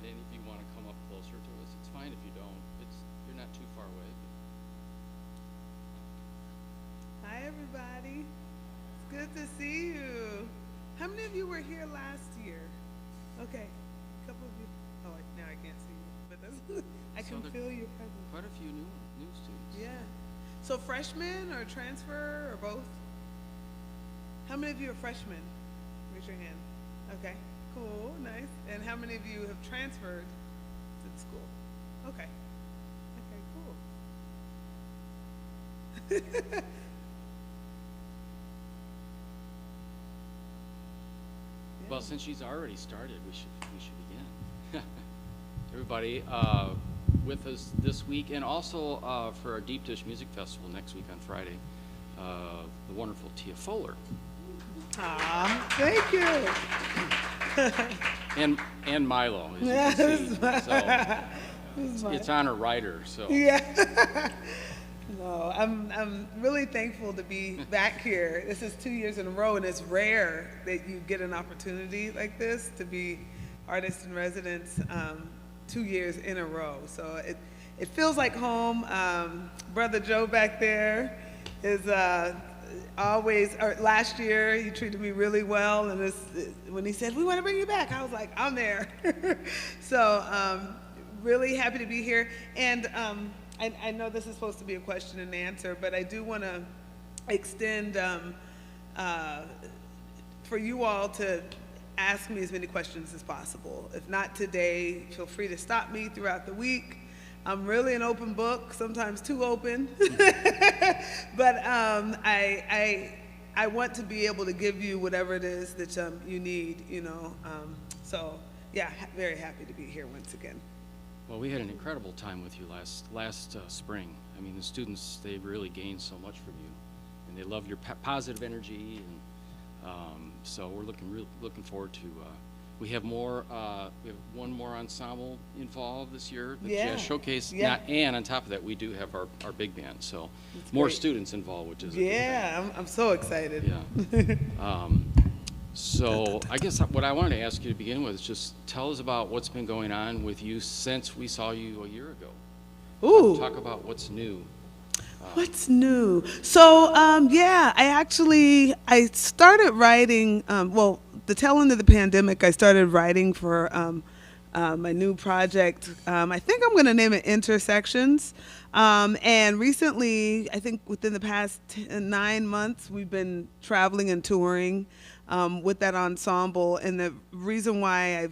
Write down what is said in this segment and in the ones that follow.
And if you want to come up closer to us, it's fine if you don't. You're not too far away. Hi, everybody. It's good to see you. How many of you were here last year? Okay, a couple of you. Oh, now I can't see you, but that's, I can feel your presence. Quite a few new students. Yeah. So freshmen or transfer or both? How many of you are freshmen? Raise your hand. Okay, cool, nice. And how many of you have transferred to the school? Okay. Okay, cool. Well, since she's already started, we should begin. Everybody with us this week, and also for our Deep Dish Music Festival next week on Friday, the wonderful Tia Fuller. Thank you. And Milo, as you can see. So it's on a rider. So yeah. No, I'm really thankful to be back here. This is 2 years in a row, and it's rare that you get an opportunity like this to be artist in residence 2 years in a row. So it feels like home. Brother Joe back there is always. Or last year he treated me really well, and when he said we want to bring you back, I was like, I'm there. So really happy to be here, and. I know this is supposed to be a question and answer, but I do want to extend for you all to ask me as many questions as possible. If not today, feel free to stop me throughout the week. I'm really an open book, sometimes too open, but I want to be able to give you whatever it is that you need, you know. So yeah, very happy to be here once again. well, we had an incredible time with you last spring. I mean, the students, they really gained so much from you, and they love your positive energy, and so we're looking forward to. We have one more ensemble involved this year, the Jazz Showcase. Yeah. And on top of that, we do have our big band, so that's more great. Students involved, which is I'm so excited. Yeah. So I guess what I wanted to ask you to begin with is just tell us about what's been going on with you since we saw you a year ago. Ooh. Talk about what's new. What's new? So, I started writing, the tail end of the pandemic, I started writing for my new project. I think I'm going to name it Intersections. And recently, I think within the past 9 months, we've been traveling and touring with that ensemble. And the reason why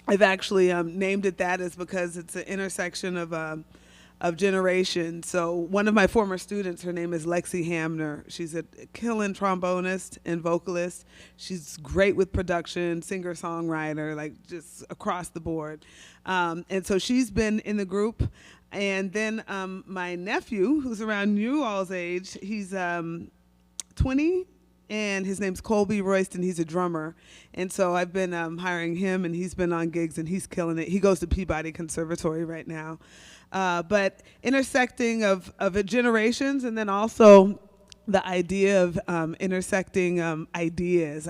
I've actually named it that is because it's an intersection of generations. So one of my former students, her name is Lexi Hamner. She's a killing trombonist and vocalist. She's great with production, singer-songwriter, like just across the board. And so she's been in the group. And then my nephew, who's around you all's age, he's 20, and his name's Colby Royston. He's a drummer. And so I've been hiring him, and he's been on gigs, and he's killing it. He goes to Peabody Conservatory right now. But intersecting of generations, and then also the idea of intersecting ideas.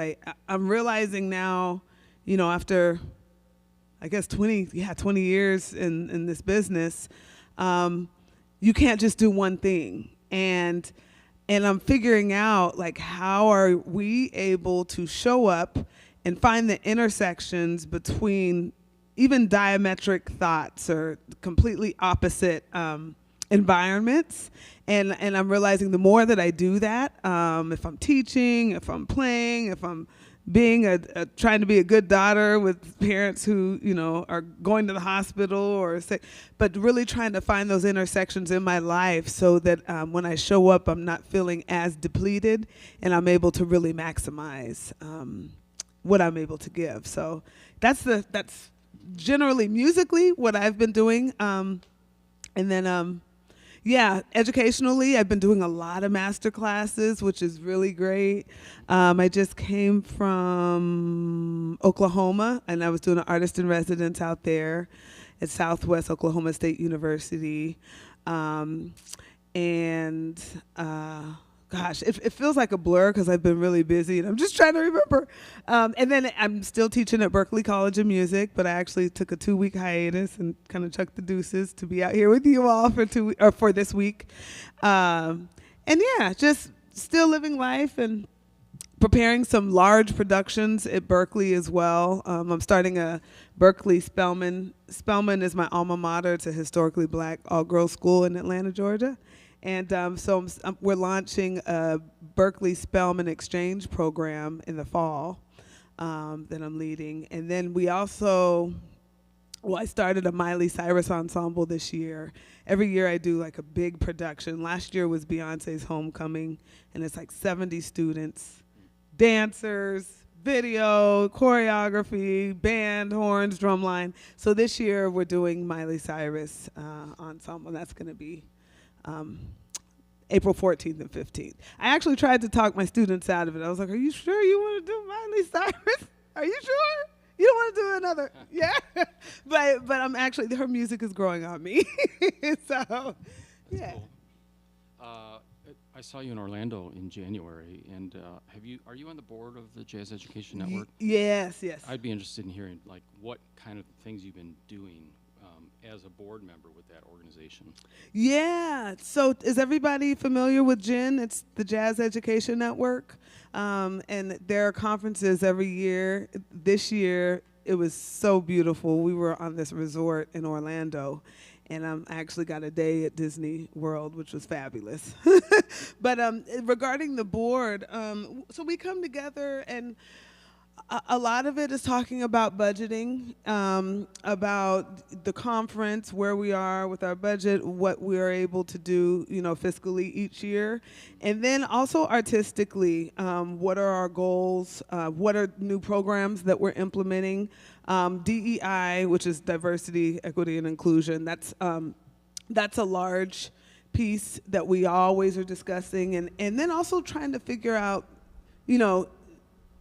I'm realizing now, you know, after, I guess 20 years in this business, you can't just do one thing. And I'm figuring out, like, how are we able to show up and find the intersections between even diametric thoughts or completely opposite environments. And I'm realizing the more that I do that, if I'm teaching, if I'm playing, if I'm being trying to be a good daughter with parents who, you know, are going to the hospital or sick, but really trying to find those intersections in my life so that when I show up, I'm not feeling as depleted, and I'm able to really maximize what I'm able to give. So that's generally musically what I've been doing. And then educationally, I've been doing a lot of master classes, which is really great. I just came from Oklahoma, and I was doing an artist in residence out there at Southwest Oklahoma State University. And gosh, it feels like a blur because I've been really busy and I'm just trying to remember. And then I'm still teaching at Berklee College of Music, but I actually took a 2-week hiatus and kind of chucked the deuces to be out here with you all for for this week. And yeah, just still living life and preparing some large productions at Berklee as well. I'm starting a Berklee Spelman. Spelman is my alma mater. It's a historically black all-girls school in Atlanta, Georgia. And we're launching a Berklee Spelman exchange program in the fall that I'm leading. And then we also, I started a Miley Cyrus ensemble this year. Every year I do like a big production. Last year was Beyonce's Homecoming, and it's like 70 students, dancers, video, choreography, band, horns, drumline. So this year we're doing Miley Cyrus ensemble. That's going to be April 14th and 15th. I actually tried to talk my students out of it. I was like, are you sure you want to do Miley Cyrus? Are you sure? You don't want to do another? Yeah. but I'm actually, her music is growing on me. So, yeah. Cool. I saw you in Orlando in January, and are you on the board of the Jazz Education Network? Yes. I'd be interested in hearing like what kind of things you've been doing as a board member with that organization. Yeah. So is everybody familiar with JEN? It's the Jazz Education Network. And there are conferences every year. This year, it was so beautiful. We were on this resort in Orlando, and I actually got a day at Disney World, which was fabulous. But regarding the board, so we come together, and a lot of it is talking about budgeting, about the conference, where we are with our budget, what we are able to do, fiscally each year. And then also artistically, what are our goals? What are new programs that we're implementing? DEI, which is diversity, equity, and inclusion, that's a large piece that we always are discussing. And then also trying to figure out,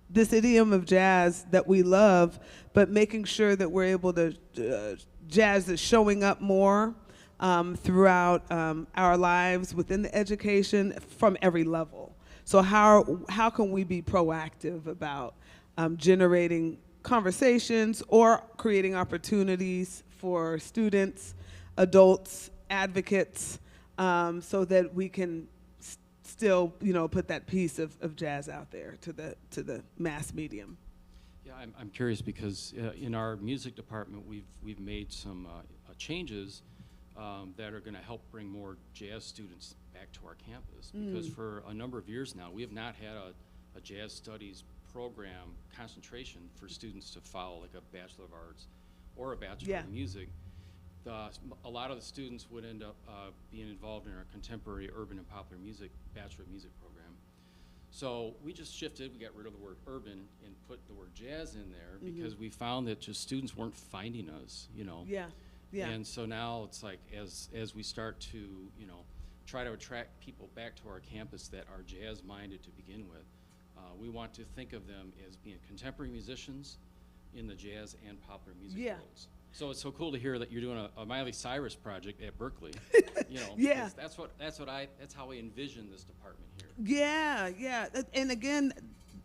this idiom of jazz that we love, but making sure that we're able to, jazz is showing up more throughout our lives within the education from every level. So how can we be proactive about generating conversations or creating opportunities for students, adults, advocates, so that we can still, put that piece of jazz out there to the mass medium. Yeah, I'm curious because in our music department, we've made some changes that are going to help bring more jazz students back to our campus. Because for a number of years now, we have not had a jazz studies program concentration for students to follow, like a Bachelor of Arts or a Bachelor of Music. A lot of the students would end up being involved in our contemporary urban and popular music Bachelor of Music program. So we just shifted, we got rid of the word urban and put the word jazz in there because we found that just students weren't finding us, Yeah. And so now it's like as we start to, try to attract people back to our campus that are jazz minded to begin with, we want to think of them as being contemporary musicians in the jazz and popular music worlds. So it's so cool to hear that you're doing a Miley Cyrus project at Berklee. Yeah. That's how we envision this department here. Yeah. And again,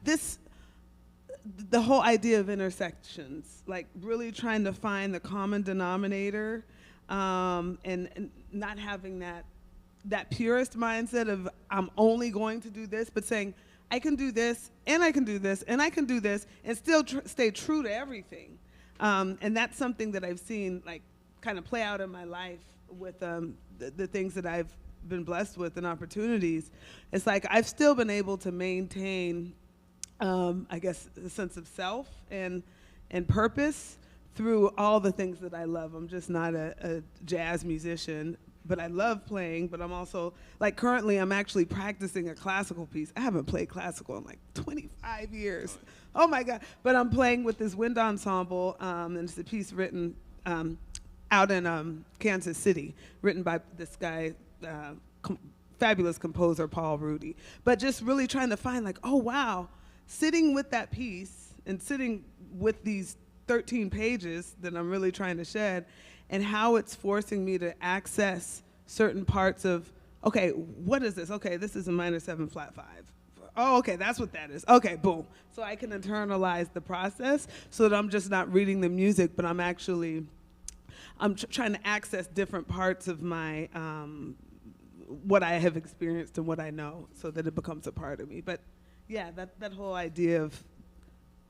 the whole idea of intersections, like really trying to find the common denominator, and not having that purist mindset of I'm only going to do this, but saying I can do this, and I can do this, and I can do this, and still stay true to everything. And that's something that I've seen like kind of play out in my life with the things that I've been blessed with and opportunities. It's like I've still been able to maintain, I guess, a sense of self and purpose through all the things that I love. I'm just not a jazz musician, but I love playing, but I'm also, like currently I'm actually practicing a classical piece. I haven't played classical in like 25 years. Oh my God. But I'm playing with this wind ensemble, and it's a piece written out in Kansas City, written by this guy, fabulous composer, Paul Rudy. But just really trying to find like, oh wow, sitting with that piece and sitting with these 13 pages that I'm really trying to shed, and how it's forcing me to access certain parts of okay, what is this? Okay, this is a minor 7 flat 5. Oh, okay, that's what that is. Okay, boom. So I can internalize the process so that I'm just not reading the music, but I'm actually, trying to access different parts of my, what I have experienced and what I know so that it becomes a part of me. But yeah, that whole idea of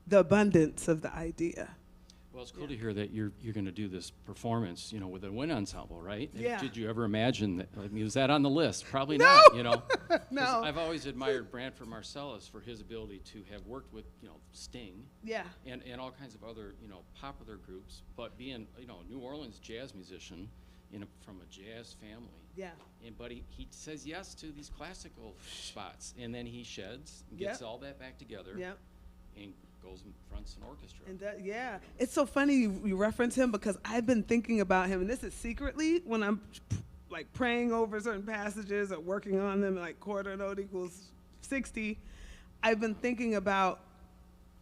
the abundance of the idea. Well, it's cool to hear that you're going to do this performance, with a wind ensemble, right? Yeah. Did you ever imagine that? I mean, was that on the list? Probably No. not. 'Cause No. I've always admired Branford Marsalis for his ability to have worked with, Sting Yeah. and all kinds of other, popular groups, but being, a New Orleans jazz musician from a jazz family. Yeah. But he says yes to these classical spots, and then he sheds and gets Yep. all that back together. Yep. And goes and fronts an orchestra. And yeah, it's so funny you reference him because I've been thinking about him, and this is secretly when I'm like praying over certain passages or working on them, like quarter note equals 60. I've been thinking about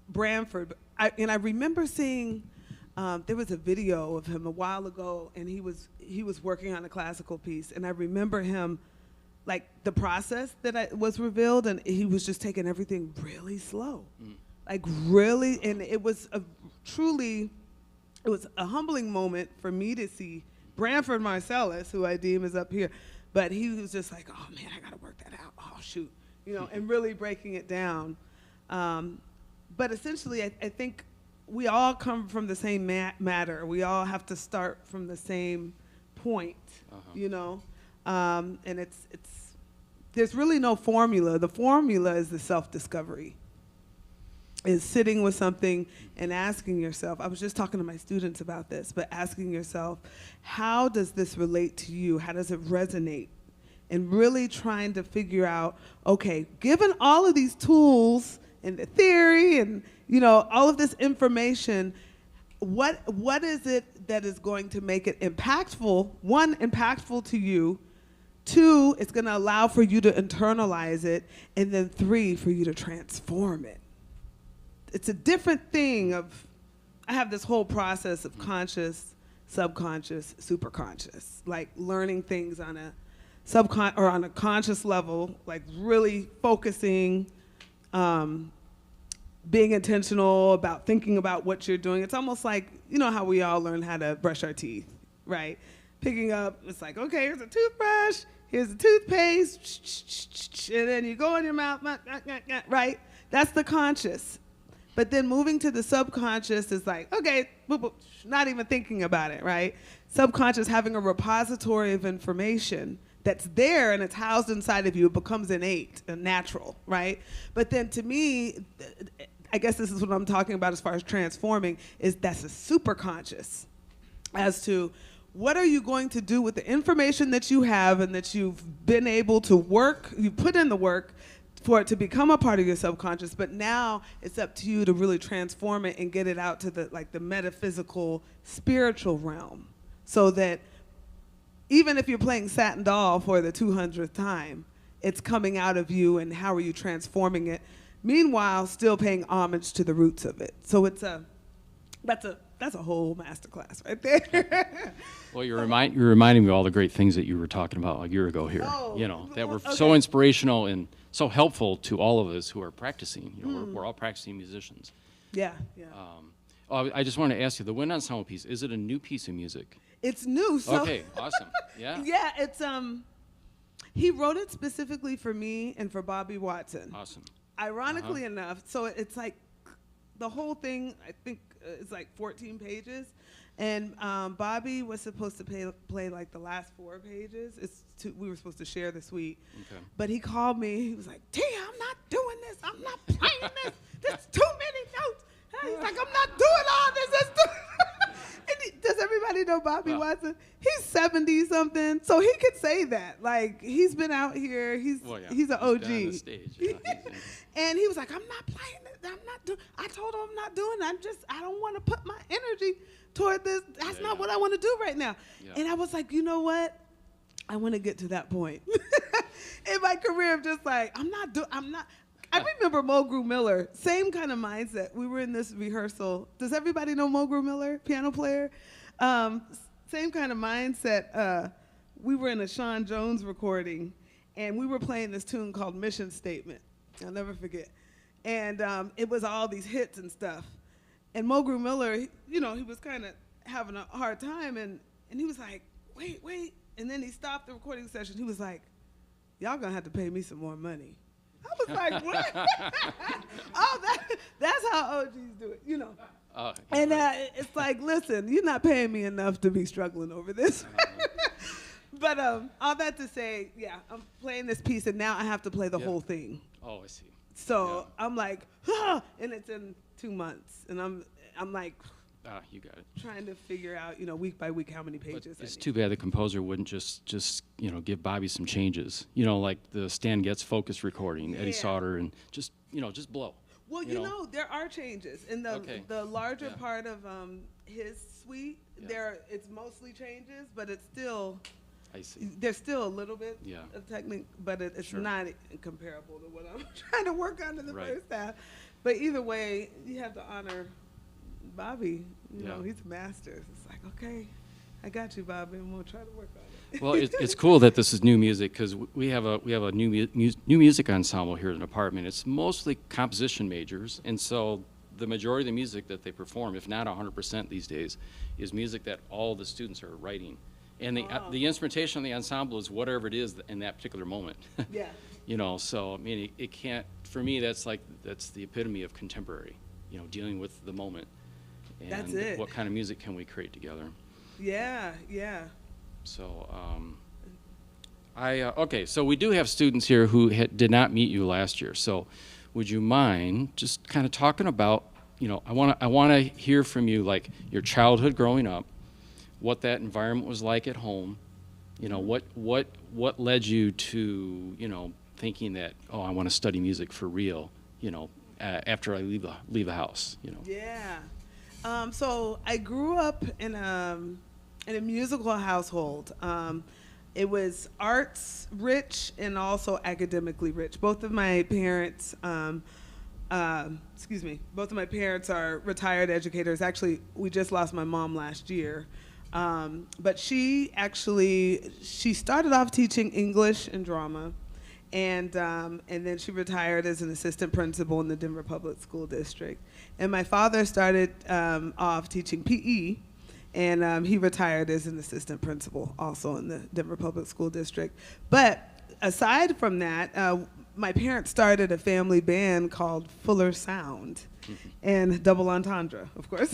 Branford, and I remember seeing there was a video of him a while ago, and he was working on a classical piece, and I remember him. Like the process that was revealed, and he was just taking everything really slow. Like really, and it was a humbling moment for me to see Branford Marsalis, who I deem is up here, but he was just like, oh man, I gotta work that out. Oh shoot, and really breaking it down. But essentially, I think we all come from the same matter. We all have to start from the same point, and it's there's really no formula. The formula is the self-discovery. Is sitting with something and asking yourself, I was just talking to my students about this, but asking yourself, how does this relate to you? How does it resonate? And really trying to figure out, okay, given all of these tools and the theory and all of this information, what is it that is going to make it impactful? One, impactful to you. Two, it's going to allow for you to internalize it. And then three, for you to transform it. It's a different thing I have this whole process of conscious, subconscious, superconscious, like learning things on a on a conscious level, like really focusing, being intentional about thinking about what you're doing. It's almost like, how we all learn how to brush our teeth, right? Picking up, it's like, okay, here's a toothbrush, here's a toothpaste, and then you go in your mouth, right? That's the conscious. But then moving to the subconscious is like, okay, boop, boop, not even thinking about it, right? Subconscious, having a repository of information that's there and it's housed inside of you, it becomes innate and natural, right? But then to me, I guess this is what I'm talking about as far as transforming, is that's a super conscious as to what are you going to do with the information that you have and that you've been able to work, you put in the work for it to become a part of your subconscious, but now it's up to you to really transform it and get it out to the metaphysical, spiritual realm, so that even if you're playing Satin Doll for the 200th time, it's coming out of you, and how are you transforming it? Meanwhile, still paying homage to the roots of it. So that's a whole masterclass right there. Well, you're reminding me of all the great things that you were talking about a year ago here. That were so inspirational and so helpful to all of us who are practicing. We're all practicing musicians. Yeah. I just want to ask you, the wind ensemble piece, is it a new piece of music? It's new. So Okay, awesome. Yeah. Yeah, it's he wrote it specifically for me and for Bobby Watson. Awesome. Ironically enough, so it's like the whole thing, I think, is like 14 pages. And Bobby was supposed to play like the last 4 pages. We were supposed to share the suite. Okay. But he called me. He was like, Tia, I'm not doing this. I'm not playing this. There's too many notes. And he's like, I'm not doing all this. And does everybody know Bobby Watson? He's 70-something, so he could say that. Like, he's been out here. He's an OG. He's been on the stage. And he was like, I'm not playing this. I told him I'm not doing it. I don't want to put my energy toward this. That's not what I want to do right now. Yeah. And I was like, you know what? I want to get to that point in my career of just like, I remember Mulgrew Miller, same kind of mindset. We were in this rehearsal. Does everybody know Mulgrew Miller, piano player? Same kind of mindset. We were in a Sean Jones recording, and we were playing this tune called Mission Statement. I'll never forget. And it was all these hits and stuff. And Mulgrew Miller, he was kind of having a hard time, and he was like, wait. And then he stopped the recording session. He was like, y'all gonna have to pay me some more money. I was like, what? Oh, that's how OGs do it, And it's like, listen, you're not paying me enough to be struggling over this. But all that to say, yeah, I'm playing this piece, and now I have to play the whole thing. Oh, I see. So I'm like, and it's in 2 months, and I'm like, you got it. trying to figure out, week by week how many pages. But it's too bad the composer wouldn't just give Bobby some changes. Like the Stan Getz focus recording, Eddie Sauter, and just blow. Well, there are changes in the larger part of his suite. Yeah. It's mostly changes, but it's still. I see. There's still a little bit of technique, but it's not comparable to what I'm trying to work on in the first half. But either way, you have to honor Bobby. He's a master. It's like, okay, I got you, Bobby, and we'll try to work on it. Well, it's cool that this is new music, because we have a new music ensemble here in the department. It's mostly composition majors, and so the majority of the music that they perform, if not 100% these days, is music that all the students are writing. And the instrumentation of the ensemble is whatever it is in that particular moment. Yeah. So I mean, it can't. For me, that's the epitome of contemporary. Dealing with the moment. And that's it. What kind of music can we create together? Yeah. So okay. So we do have students here who did not meet you last year. So would you mind just kind of talking about? I want to hear from you, like your childhood growing up, what that environment was like at home, what led you to, thinking that, oh, I want to study music for real, after I leave the house, Yeah. So I grew up in a musical household. It was arts rich and also academically rich. Both of my parents, both of my parents are retired educators. Actually, we just lost my mom last year. But she started off teaching English and drama, and then she retired as an assistant principal in the Denver Public School District. And my father started off teaching PE, and he retired as an assistant principal also in the Denver Public School District. But aside from that, my parents started a family band called Fuller Sound. And double entendre, of course.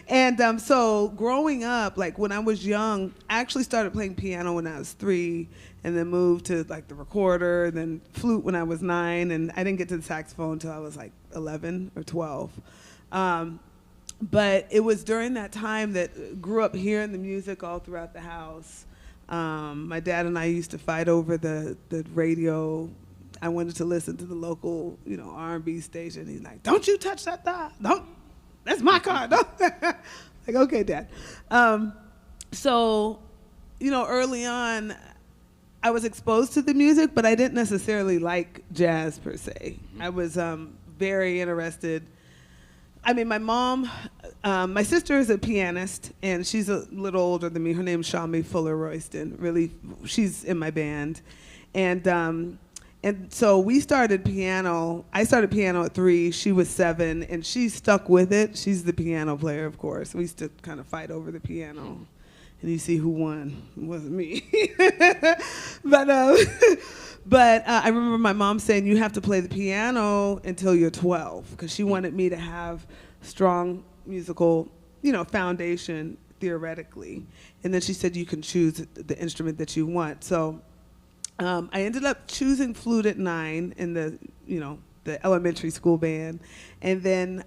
And so growing up, like when I was young, I actually started playing piano when I was 3, and then moved to like the recorder, and then flute when I was 9, and I didn't get to the saxophone until I was like 11 or 12. But it was during that time that grew up hearing the music all throughout the house. My dad and I used to fight over the radio. I wanted to listen to the local, R&B station. He's like, "Don't you touch that dial! Don't. That's my car." Don't. Like, okay, Dad. So, early on, I was exposed to the music, but I didn't necessarily like jazz per se. I was very interested. I mean, my mom, my sister is a pianist, and she's a little older than me. Her name's Shami Fuller Royston. Really, she's in my band, and so we started piano. I started piano at 3. She was 7, and she stuck with it. She's the piano player, of course. We used to kind of fight over the piano, and you see who won. It wasn't me. But I remember my mom saying, "You have to play the piano until you're 12," because she wanted me to have strong musical, foundation theoretically. And then she said, "You can choose the instrument that you want." So I ended up choosing flute at 9 in the elementary school band. And then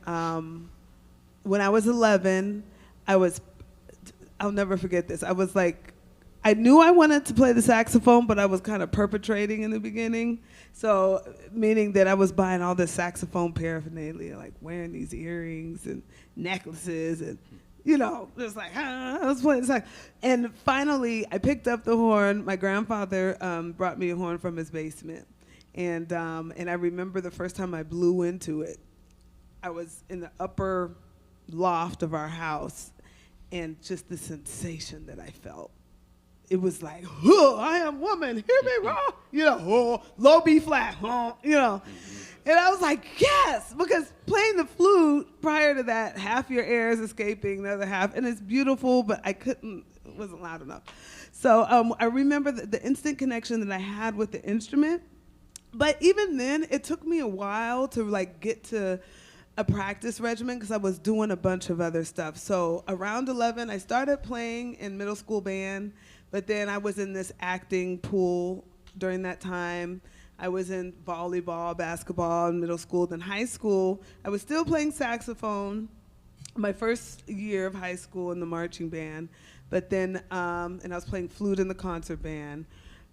when I was 11, I'll never forget this. I knew I wanted to play the saxophone, but I was kind of perpetrating in the beginning. So, meaning that I was buying all this saxophone paraphernalia, like wearing these earrings and necklaces and, just like, I was playing the sax. And finally, I picked up the horn. My grandfather brought me a horn from his basement. And I remember the first time I blew into it. I was in the upper loft of our house, and just the sensation that I felt. it was like, oh, I am woman, hear me roar, oh, low B flat, And I was like, yes, because playing the flute prior to that, half your air is escaping, the other half, and it's beautiful, but it wasn't loud enough. So I remember the instant connection that I had with the instrument, but even then, it took me a while to like get to a practice regimen because I was doing a bunch of other stuff. So around 11, I started playing in middle school band, but then I was in this acting pool during that time. I was in volleyball, basketball in middle school. Then high school, I was still playing saxophone my first year of high school in the marching band, but then, and I was playing flute in the concert band.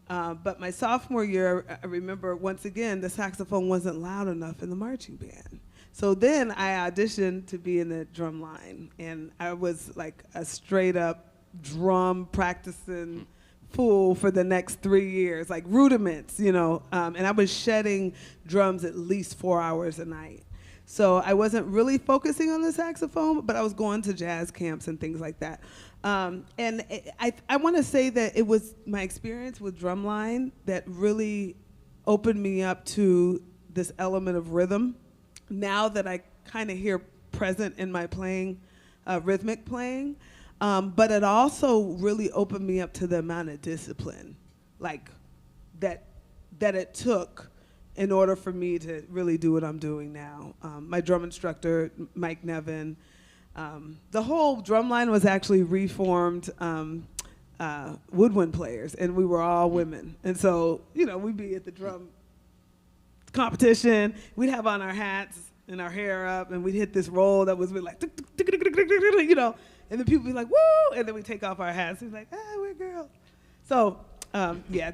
But my sophomore year, I remember once again, the saxophone wasn't loud enough in the marching band. So then I auditioned to be in the drum line, and I was like a straight up drum practicing fool for the next 3 years, like rudiments, and I was shedding drums at least 4 hours a night. So I wasn't really focusing on the saxophone, but I was going to jazz camps and things like that. And I want to say that it was my experience with drumline that really opened me up to this element of rhythm. Now that I kind of hear present in my playing, rhythmic playing, but it also really opened me up to the amount of discipline, like that it took in order for me to really do what I'm doing now. My drum instructor, Mike Nevin, the whole drum line was actually reformed woodwind players, and we were all women. And so, we'd be at the drum competition, we'd have on our hats and our hair up, and we'd hit this roll that was like, and then people would be like, woo, and then we take off our hats, and we're like, we're girls. So, yeah,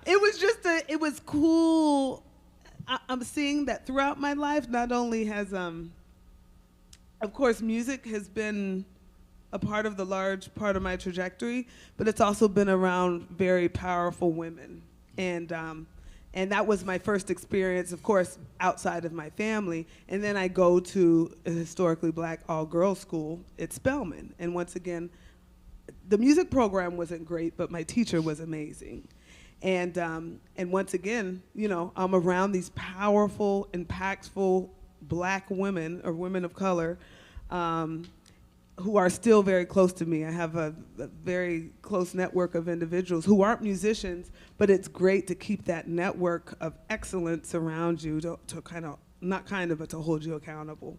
it was cool. I'm seeing that throughout my life, not only has, of course, music has been a part of the large part of my trajectory, but it's also been around very powerful women. And that was my first experience, of course, outside of my family. And then I go to a historically black all-girls school at Spelman. And once again, the music program wasn't great, but my teacher was amazing. And once again, I'm around these powerful, impactful black women or women of color who are still very close to me. I have a very close network of individuals who aren't musicians, but it's great to keep that network of excellence around you to but to hold you accountable.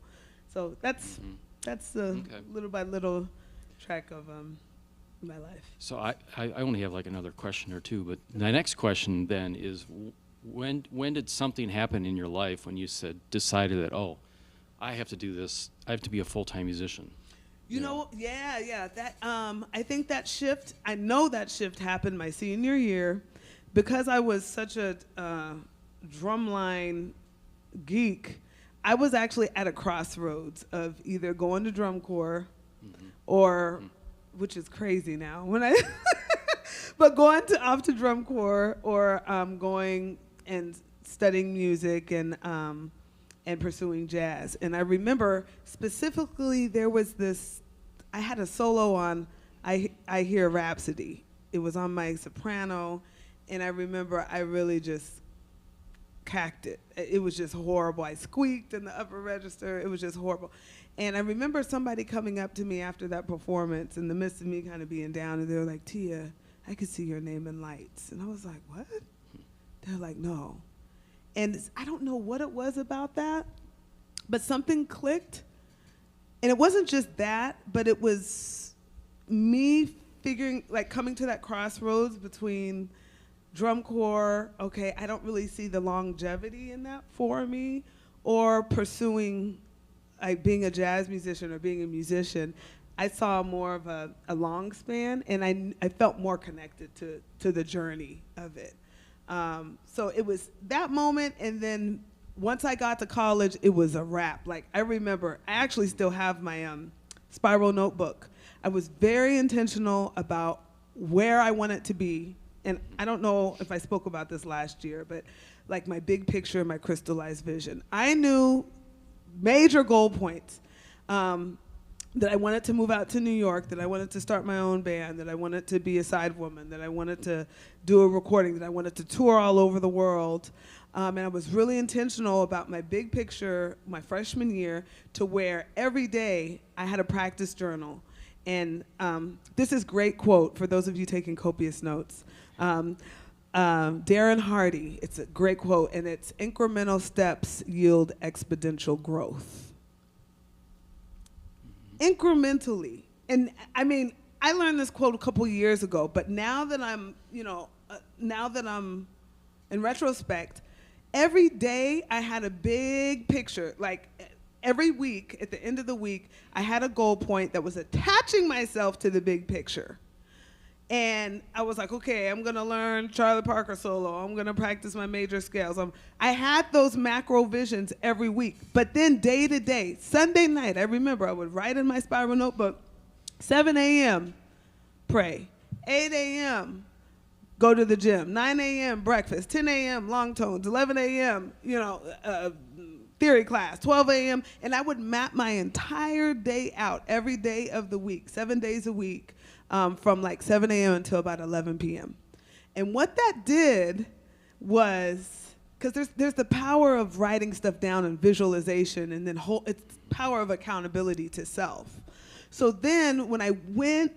So that's the little by little track of my life. So I only have like another question or two, but the next question then is, when did something happen in your life when you decided that, oh, I have to do this, I have to be a full-time musician? That I think that shift, I know that shift happened my senior year because I was such a drumline geek. I was actually at a crossroads of either going to drum corps or, which is crazy now, but going off to drum corps or going and studying music and pursuing jazz. And I remember specifically there was I had a solo on I Hear Rhapsody. It was on my soprano, and I remember I really just cacked it. It was just horrible. I squeaked in the upper register. It was just horrible. And I remember somebody coming up to me after that performance in the midst of me kind of being down, and they were like, Tia, I could see your name in lights. And I was like, what? They're like, no. And I don't know what it was about that, but something clicked. And it wasn't just that, but it was me coming to that crossroads between drum corps, okay, I don't really see the longevity in that for me, or pursuing being a jazz musician or being a musician. I saw more of a long span, and I felt more connected to the journey of it. So it was that moment, and then once I got to college, it was a wrap. Like, I remember, I actually still have my spiral notebook. I was very intentional about where I wanted to be, and I don't know if I spoke about this last year, but like my big picture, my crystallized vision. I knew major goal points. that I wanted to move out to New York, that I wanted to start my own band, that I wanted to be a side woman, that I wanted to do a recording, that I wanted to tour all over the world. And I was really intentional about my big picture my freshman year, to where every day I had a practice journal. And this is a great quote for those of you taking copious notes. Darren Hardy, it's a great quote, and it's incremental steps yield exponential growth. Incrementally. And I mean, I learned this quote a couple years ago, but now that I'm, now that I'm in retrospect, every day I had a big picture. Like every week, at the end of the week, I had a goal point that was attaching myself to the big picture. And I was like, okay, I'm gonna learn Charlie Parker solo. I'm gonna practice my major scales. I had those macro visions every week. But then day to day, Sunday night, I remember I would write in my spiral notebook, 7 a.m., pray. 8 a.m., go to the gym. 9 a.m., breakfast. 10 a.m., long tones. 11 a.m., theory class. 12 a.m., and I would map my entire day out every day of the week, 7 days a week. From like 7 a.m. until about 11 p.m. And what that did was, because there's the power of writing stuff down and visualization, and then it's power of accountability to self. So then when I went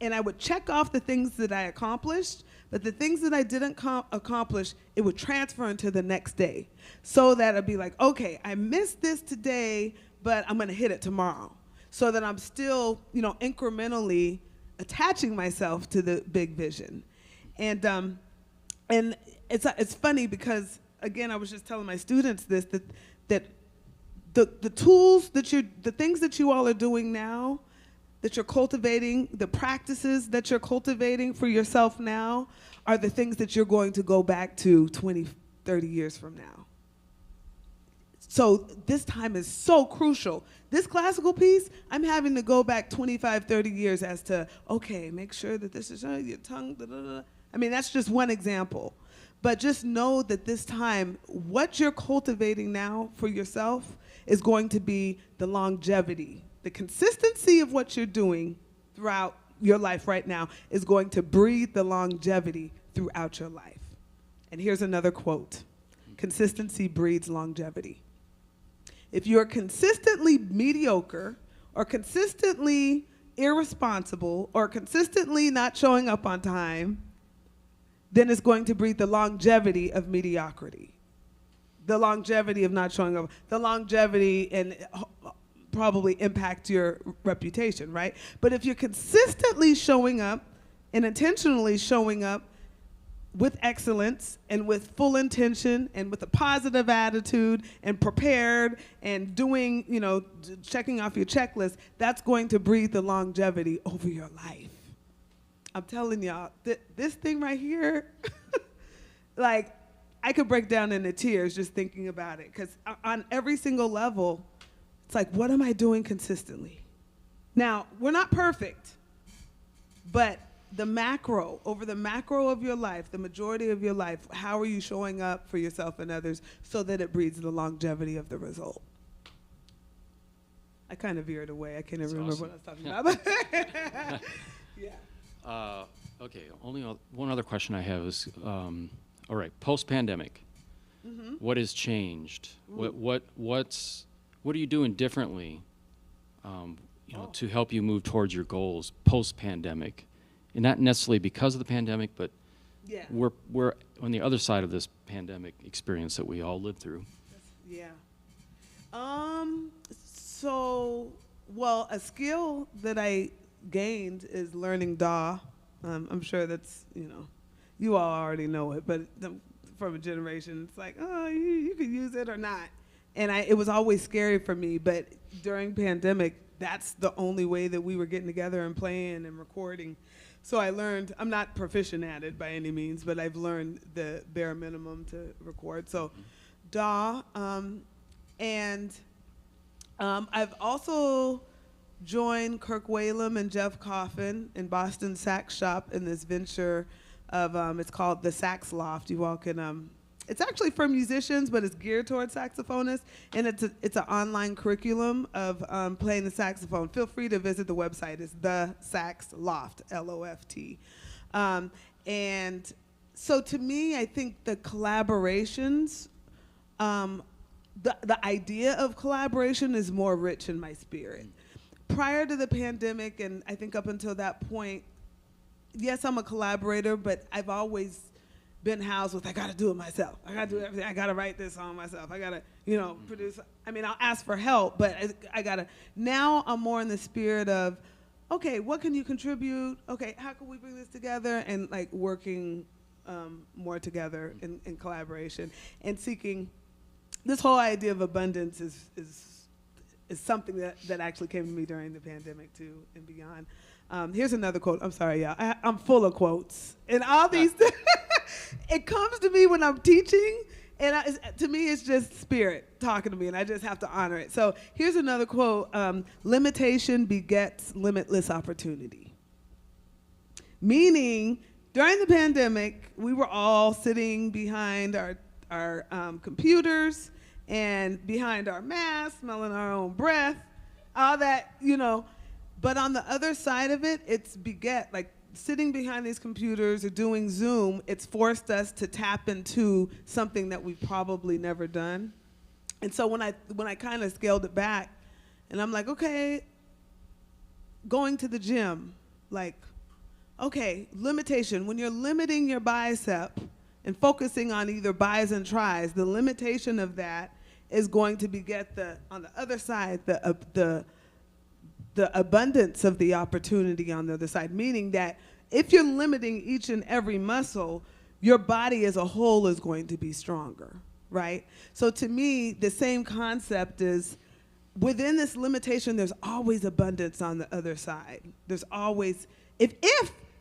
and I would check off the things that I accomplished, but the things that I didn't accomplish, it would transfer into the next day. So that it'd be like, okay, I missed this today, but I'm gonna hit it tomorrow. So that I'm still, incrementally attaching myself to the big vision. And it's funny because, again, I was just telling my students this, that the tools the things that you all are doing now, that you're cultivating, the practices that you're cultivating for yourself now, are the things that you're going to go back to 20, 30 years from now. So this time is so crucial. This classical piece, I'm having to go back 25, 30 years as to, okay, make sure that this is your tongue, da, da, da. I mean, that's just one example. But just know that this time, what you're cultivating now for yourself is going to be the longevity. The consistency of what you're doing throughout your life right now is going to breed the longevity throughout your life. And here's another quote. Consistency breeds longevity. If you're consistently mediocre or consistently irresponsible or consistently not showing up on time, then it's going to breed the longevity of mediocrity, the longevity of not showing up, the longevity and probably impact your reputation, right? But if you're consistently showing up and intentionally showing up with excellence and with full intention and with a positive attitude and prepared and doing, checking off your checklist, that's going to breed the longevity over your life. I'm telling y'all, this thing right here, like, I could break down into tears just thinking about it, because on every single level, it's like, what am I doing consistently? Now, we're not perfect, but over the macro of your life, the majority of your life, how are you showing up for yourself and others so that it breeds the longevity of the result? I kind of veered away. I can't even remember what I was talking about. Yeah. Okay, only one other question I have is, all right, post-pandemic, what has changed? What are you doing differently, to help you move towards your goals post-pandemic? And not necessarily because of the pandemic, but yeah, we're on the other side of this pandemic experience that we all lived through. Yeah. A skill that I gained is learning DAW. I'm sure that's, you all already know it, but from a generation, it's like, oh, you can use it or not. And it was always scary for me, but during pandemic, that's the only way that we were getting together and playing and recording. So I learned, I'm not proficient at it by any means, but I've learned the bare minimum to record. So DAW, and I've also joined Kirk Whalum and Jeff Coffin in Boston Sax Shop in this venture of, it's called the Sax Loft. You all can it's actually for musicians, but it's geared towards saxophonists, and it's an online curriculum of playing the saxophone. Feel free to visit the website. It's the Sax Loft, L-O-F-T. And so to me, I think the collaborations, the idea of collaboration is more rich in my spirit. Prior to the pandemic, and I think up until that point, yes, I'm a collaborator, but I've always been housed with, I gotta do it myself. I gotta do everything. I gotta write this song myself. I gotta, produce. I mean, I'll ask for help, but I gotta. Now I'm more in the spirit of, okay, what can you contribute? Okay, how can we bring this together? And like working more together in collaboration and seeking. This whole idea of abundance is something that actually came to me during the pandemic too and beyond. Here's another quote. I'm sorry, y'all. I'm full of quotes. And all these, it comes to me when I'm teaching, and to me it's just spirit talking to me, and I just have to honor it. So here's another quote. Limitation begets limitless opportunity. Meaning, during the pandemic, we were all sitting behind our computers and behind our masks, smelling our own breath, all that, But on the other side of it, it's beget, like sitting behind these computers or doing Zoom, it's forced us to tap into something that we've probably never done. And so when I kind of scaled it back, and I'm like, okay, going to the gym, like, okay, limitation. When you're limiting your bicep and focusing on either bis and tris, the limitation of that is going to beget on the other side, the abundance of the opportunity on the other side, meaning that if you're limiting each and every muscle, your body as a whole is going to be stronger, right? So to me, the same concept is within this limitation, there's always abundance on the other side. There's always, if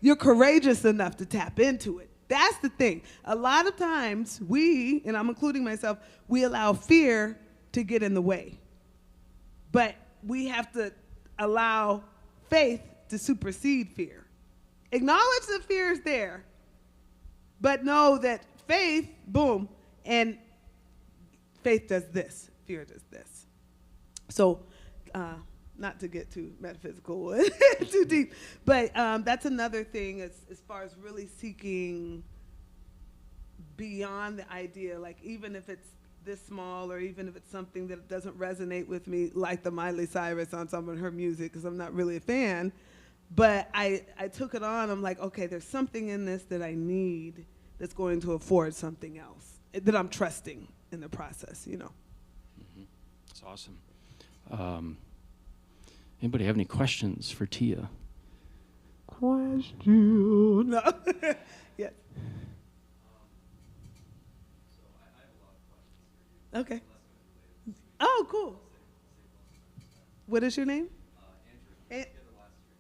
you're courageous enough to tap into it. That's the thing. A lot of times we, and I'm including myself, we allow fear to get in the way. But we have to allow faith to supersede fear. Acknowledge that fear is there, but know that faith, boom, and faith does this, fear does this. So, not to get too metaphysical, too deep, but that's another thing as far as really seeking beyond the idea, like even if it's this small or even if it's something that doesn't resonate with me, like the Miley Cyrus on some of her music, because I'm not really a fan, but I took it on. I'm like, okay, there's something in this that I need that's going to afford something else, that I'm trusting in the process, Mm-hmm. That's awesome. Anybody have any questions for Tia? Question. No. Yes. Okay. Oh, cool. What is your name? Andrew.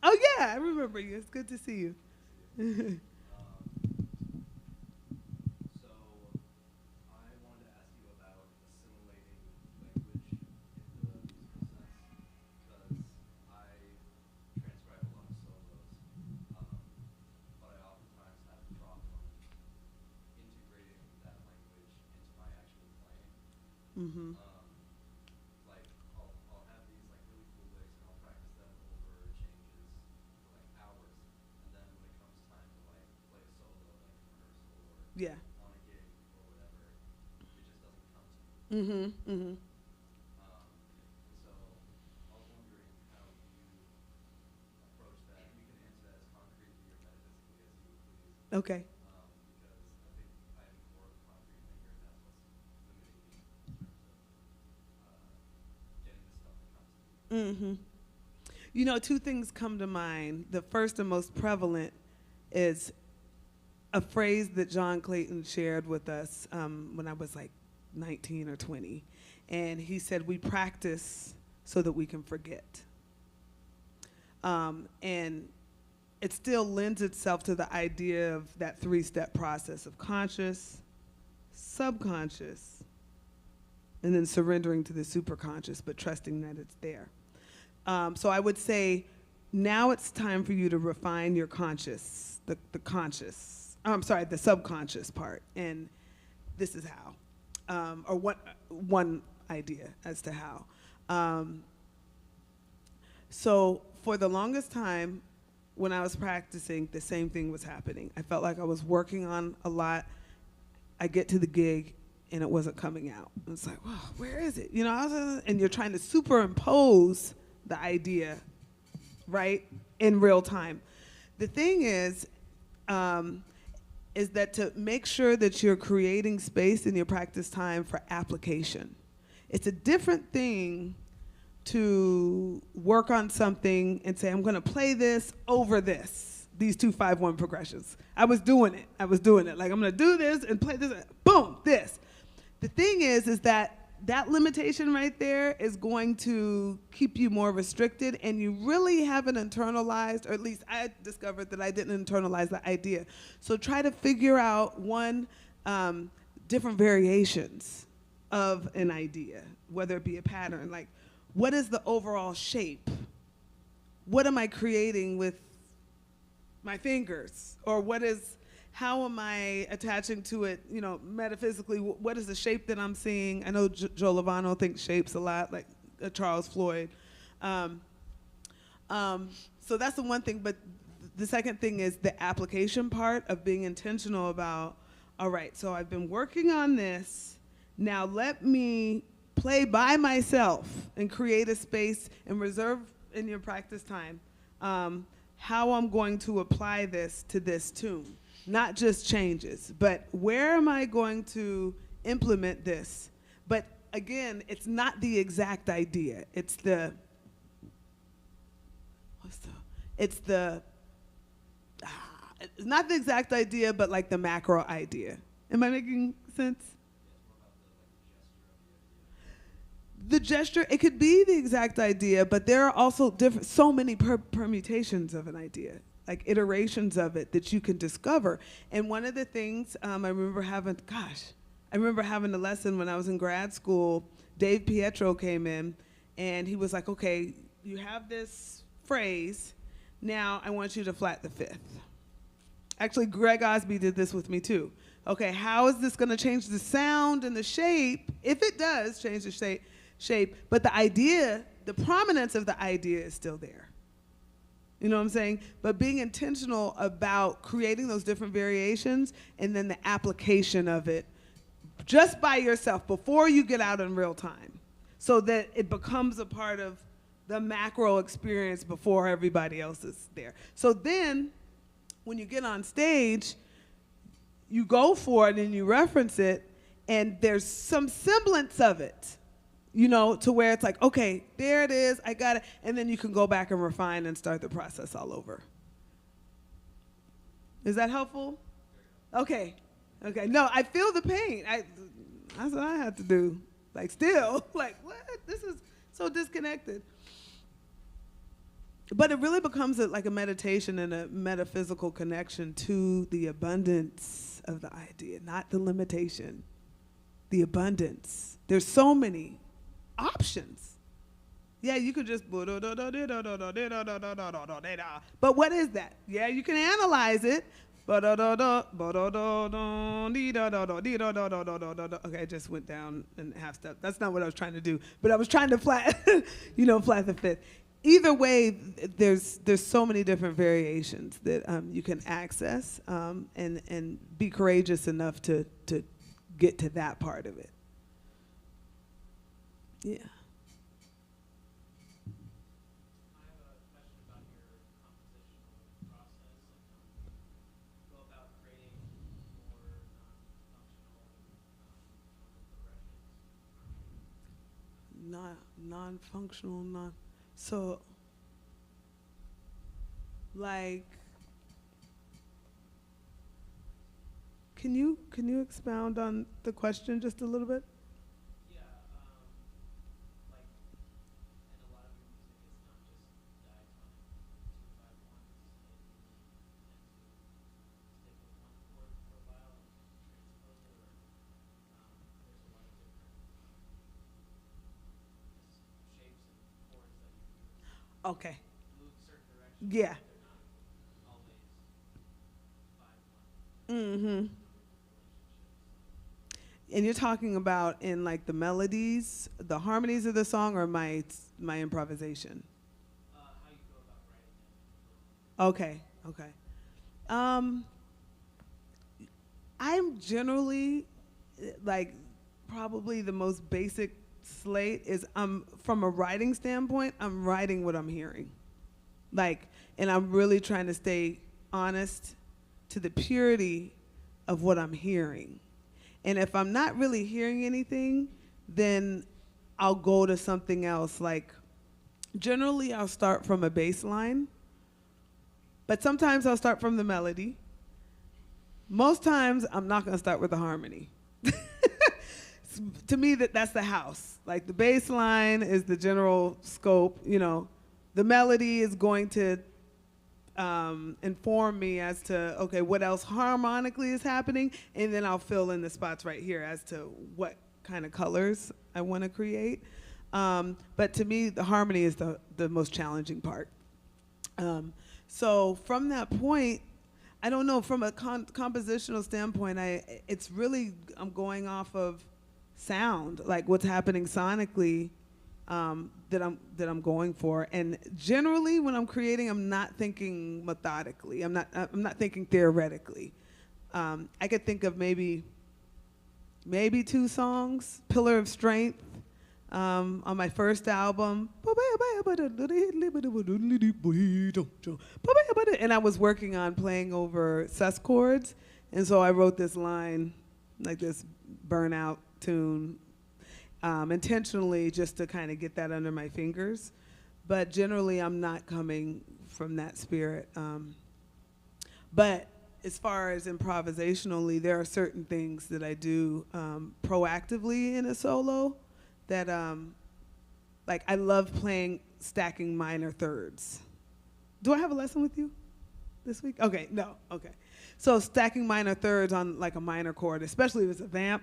Oh, yeah, I remember you. It's good to see you. So I wanted to ask you about assimilating language in the musical sense, because I transcribe a lot of solos, but I oftentimes have a problem integrating that language into my actual playing. Mm-hmm. Like I'll have these like really cool licks and I'll practice them over changes for like hours, and then when it comes time to like play a solo, like in rehearsal or Yeah. on a gig or whatever, it just doesn't come to me. Mm-hmm. Mm-hmm. So I was wondering how you approach that. You can answer that as concretely or metaphysically as you would please. Okay. Because I think I'm more of a concrete thinker, and that's what's limiting me in terms of getting the stuff that comes to me. Mm-hmm. Two things come to mind. The first and most prevalent is a phrase that John Clayton shared with us when I was like 19 or 20. And he said, we practice so that we can forget. And it still lends itself to the idea of that three-step process of conscious, subconscious, and then surrendering to the superconscious, but trusting that it's there. So I would say now it's time for you to refine your conscious, the subconscious part, and this is how, or what one idea as to how. So for the longest time, when I was practicing, the same thing was happening. I felt like I was working on a lot. I get to the gig and it wasn't coming out. And it's like, wow, where is it? You know, and you're trying to superimpose the idea, right, in real time. The thing is that to make sure that you're creating space in your practice time for application. It's a different thing to work on something and say, I'm gonna play this over this, these two 5/1 progressions. I was doing it. Like, I'm gonna do this and play this, boom, this. The thing is that that limitation right there is going to keep you more restricted, and you really haven't internalized, or at least I discovered that I didn't internalize the idea. So try to figure out different variations of an idea, whether it be a pattern, like, what is the overall shape? What am I creating with my fingers? Or how am I attaching to it, you know, metaphysically? What is the shape that I'm seeing? I know Joe Lovano thinks shapes a lot, like Charles Floyd. So that's the one thing, but the second thing is the application part of being intentional about, all right, so I've been working on this, now let me play by myself and create a space and reserve in your practice time how I'm going to apply this to this tune. Not just changes, but where am I going to implement this? But again, it's not the exact idea. It's not the exact idea, but like the macro idea. Am I making sense? The gesture, it could be the exact idea, but there are also so many permutations of an idea, like iterations of it that you can discover. And one of the things I remember having a lesson when I was in grad school. Dave Pietro came in, and he was like, okay, you have this phrase, now I want you to flat the fifth. Actually, Greg Osby did this with me too. Okay, how is this gonna change the sound and the shape? If it does change the shape, but the idea, the prominence of the idea is still there. You know what I'm saying? But being intentional about creating those different variations and then the application of it just by yourself before you get out in real time, so that it becomes a part of the macro experience before everybody else is there. So then when you get on stage, you go for it and you reference it, and there's some semblance of it, you know, to where it's like, okay, there it is, I got it, and then you can go back and refine and start the process all over. Is that helpful? Okay, no, I feel the pain. That's what I have to do. Like, still, like, what? This is so disconnected. But it really becomes like a meditation and a metaphysical connection to the abundance of the idea, not the limitation, the abundance. There's so many options. Yeah, you could just, but what is that? Yeah, you can analyze it. Okay, I just went down in half step. That's not what I was trying to do, but I was trying to flat the fifth. Either way, there's so many different variations that you can access and be courageous enough to get to that part of it. Yeah. I have a question about your compositional process and how you go about creating more Non-functional, so, like, can you expound on the question just a little bit? Yeah, like, and a lot of your music is not just diatonic 2-5-1s, and you tend to stick with one chord for a while and transpose it, or there's a lot of different shapes and chords that you can Okay. move certain directions. Yeah. They're not always 5-1 Mm-hmm. relationships. And you're talking about in like the melodies, the harmonies of the song, or my improvisation? How you go about writing it. Okay, okay. Um, I'm generally like probably the most basic slate is from a writing standpoint, I'm writing what I'm hearing. Like, and I'm really trying to stay honest to the purity of what I'm hearing. And if I'm not really hearing anything, then I'll go to something else. Like, generally, I'll start from a bass line, but sometimes I'll start from the melody. Most times, I'm not gonna start with the harmony. To me, that's the house. Like, the bass line is the general scope, you know. The melody is going to inform me as to, okay, what else harmonically is happening, and then I'll fill in the spots right here as to what kind of colors I want to create. But to me, the harmony is the most challenging part. So from that point, I don't know, from a compositional standpoint, it's really, I'm going off of sound, like what's happening sonically, that I'm going for. And generally when I'm creating, I'm not thinking methodically. I'm not thinking theoretically. I could think of maybe 2 songs. Pillar of Strength, on my first album. And I was working on playing over sus chords. And so I wrote this line, like this burnout tune, intentionally just to kind of get that under my fingers. But generally, I'm not coming from that spirit. But as far as improvisationally, there are certain things that I do proactively in a solo that, like, I love playing stacking minor thirds. Do I have a lesson with you this week? Okay, no, okay. So stacking minor thirds on like a minor chord, especially if it's a vamp,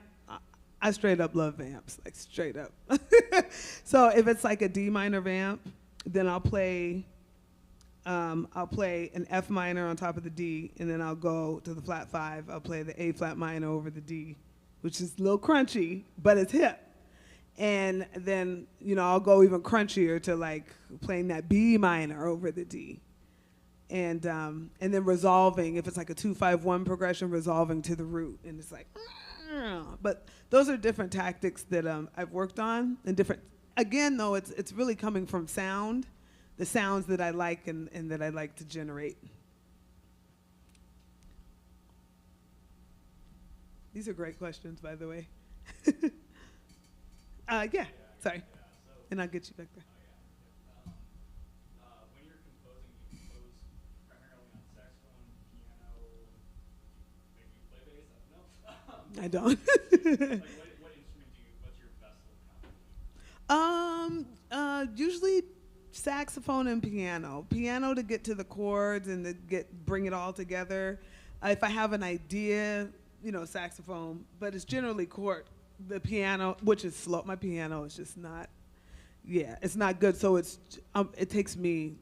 I straight up love vamps, like straight up. So if it's like a D minor vamp, then I'll play an F minor on top of the D, and then I'll go to the flat 5. I'll play the A flat minor over the D, which is a little crunchy, but it's hip. And then, you know, I'll go even crunchier to like playing that B minor over the D. And then resolving, if it's like a 2-5-1 progression, resolving to the root. And it's like, but those are different tactics that I've worked on, and different, again though, it's really coming from sound, the sounds that I like and that I like to generate. These are great questions, by the way. Yeah, sorry. And I'll get you back there. When you're composing, you compose primarily on saxophone, piano, maybe you play bass, I don't know. I don't. Like what instrument what's your best combination? Usually saxophone and piano. Piano to get to the chords and to bring it all together. If I have an idea, you know, saxophone, but it's generally chord. The piano, which is slow. My piano is just not, yeah, it's not good. So it takes me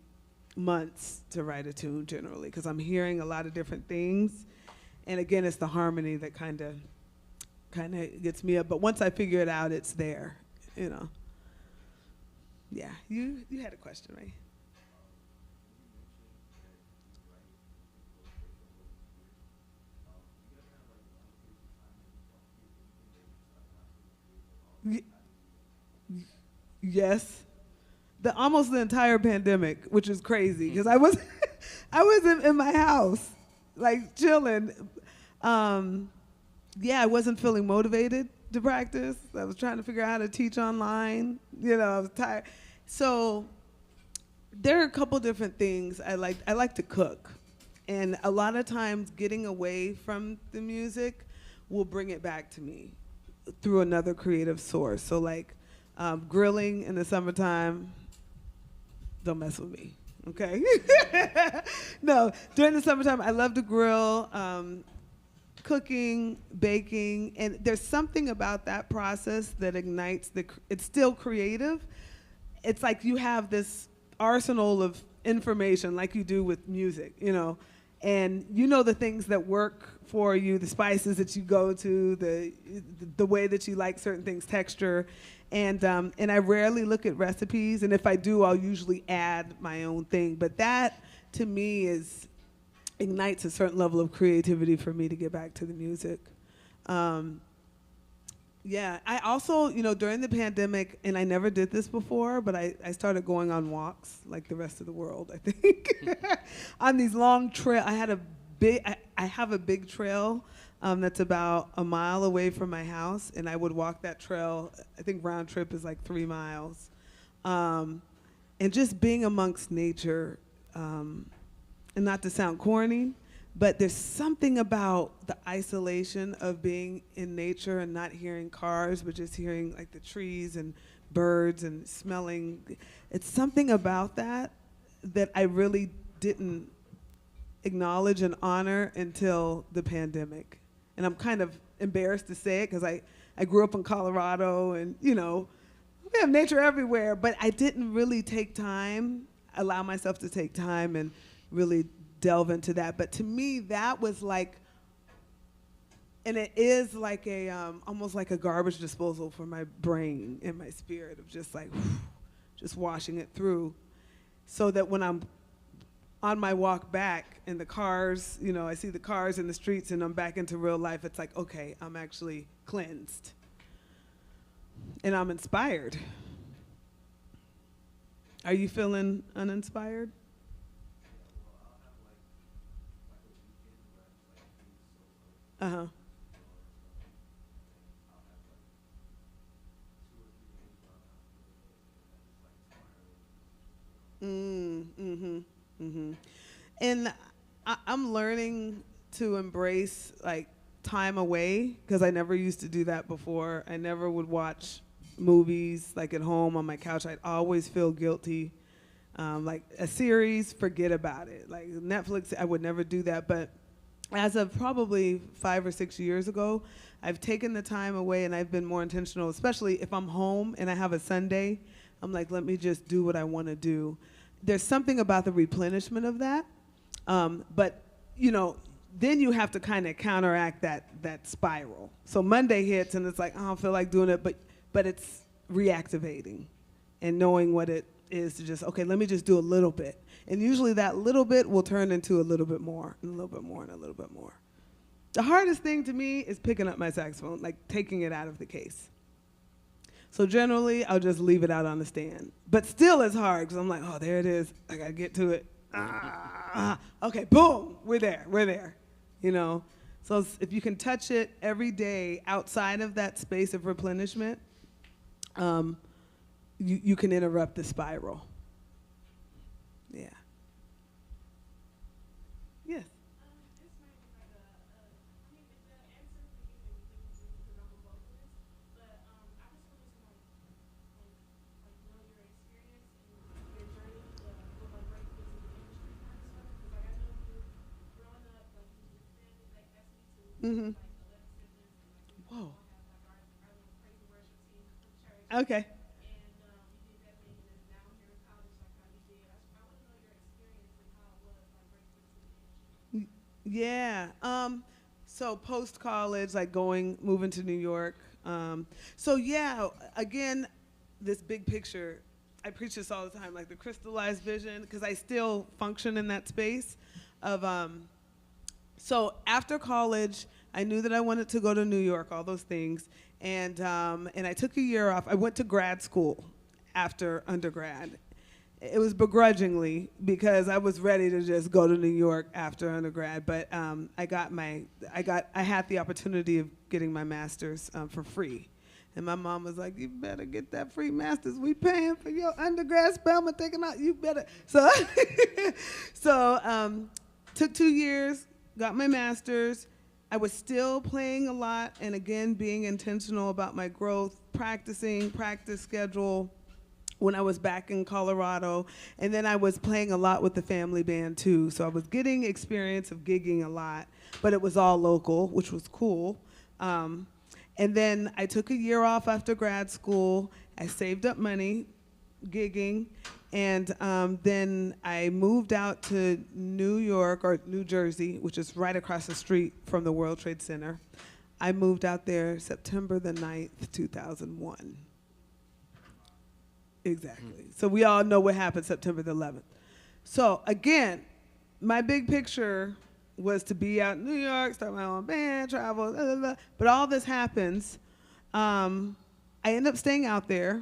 months to write a tune generally because I'm hearing a lot of different things. And again, it's the harmony that kind of gets me up. But once I figure it out, it's there, you know. Yeah, you had a question, right? Yes, almost the entire pandemic, which is crazy because I was in my house, like chilling. Yeah, I wasn't feeling motivated to practice. I was trying to figure out how to teach online. You know, I was tired. So there are a couple different things I like. I like to cook, and a lot of times getting away from the music will bring it back to me through another creative source. So like grilling in the summertime, don't mess with me, okay? No, during the summertime, I love to grill, cooking, baking, and there's something about that process that ignites it's still creative. It's like you have this arsenal of information like you do with music, you know, and you know the things that work for you, the spices that you go to, the way that you like certain things, texture, and I rarely look at recipes, and if I do, I'll usually add my own thing. But that, to me, ignites a certain level of creativity for me to get back to the music. Yeah, I also, during the pandemic, and I never did this before, but I started going on walks like the rest of the world, I think. On these long trails. I have a big trail that's about a mile away from my house, and I would walk that trail. I think round trip is like 3 miles. And just being amongst nature, and not to sound corny, but there's something about the isolation of being in nature and not hearing cars, but just hearing like the trees and birds and smelling. It's something about that I really didn't acknowledge and honor until the pandemic. And I'm kind of embarrassed to say it because I grew up in Colorado and, we have nature everywhere, but I didn't really allow myself to take time and really delve into that. But to me, that was like, and it is like almost like a garbage disposal for my brain and my spirit of just like, just washing it through, so that when I'm on my walk back in the cars, I see the cars in the streets and I'm back into real life, it's like, okay, I'm actually cleansed and I'm inspired. Are you feeling uninspired? Uh-huh. And I'm learning to embrace like time away, because I never used to do that before. I never would watch movies like at home on my couch. I'd always feel guilty. Like a series, forget about it. Like Netflix, I would never do that. But as of probably 5 or 6 years ago, I've taken the time away and I've been more intentional, especially if I'm home and I have a Sunday. I'm like, let me just do what I want to do. There's something about the replenishment of that. But, then you have to kind of counteract that spiral. So Monday hits and it's like, I don't feel like doing it, but it's reactivating and knowing what it is to just, okay, let me just do a little bit. And usually that little bit will turn into a little bit more, and a little bit more, and a little bit more. The hardest thing to me is picking up my saxophone, like taking it out of the case. So generally, I'll just leave it out on the stand. But still it's hard, because I'm like, oh, there it is. I got to get to it. Okay, boom, we're there, So if you can touch it every day outside of that space of replenishment, you can interrupt the spiral. Yeah. Yes. This might be like I mean, the answer for you may be different because I'm a vocalist, but I just wanted to know your experience and your journey with like breakthroughs in the industry kind of stuff. Because like I know you growing up, like you your family, like that's me too. Mm-hmm. Like 11 siblings, and like we Whoa. all have like our little praise and worship team from church. Okay. And we did that thing, and then now I'm here in college, like how you did. I want to know your experience and how it was like breakthroughs in the industry. Yeah. So post college, like moving to New York. So yeah, again, this big picture. I preach this all the time, like the crystallized vision, because I still function in that space of. So after college, I knew that I wanted to go to New York, all those things, and I took a year off. I went to grad school after undergrad. It was begrudgingly, because I was ready to just go to New York after undergrad, but I had the opportunity of getting my master's for free. And my mom was like, you better get that free master's. We paying for your undergrad Spelman taking out, you better. So took 2 years, got my master's. I was still playing a lot, and again, being intentional about my growth, practice schedule, when I was back in Colorado. And then I was playing a lot with the family band too. So I was getting experience of gigging a lot, but it was all local, which was cool. And then I took a year off after grad school. I saved up money, gigging, And then I moved out to New York or New Jersey, which is right across the street from the World Trade Center. I moved out there September the 9th, 2001. Exactly. So we all know what happened September the 11th. So again, my big picture was to be out in New York, start my own band, travel, blah, blah, blah. But all this happens. I end up staying out there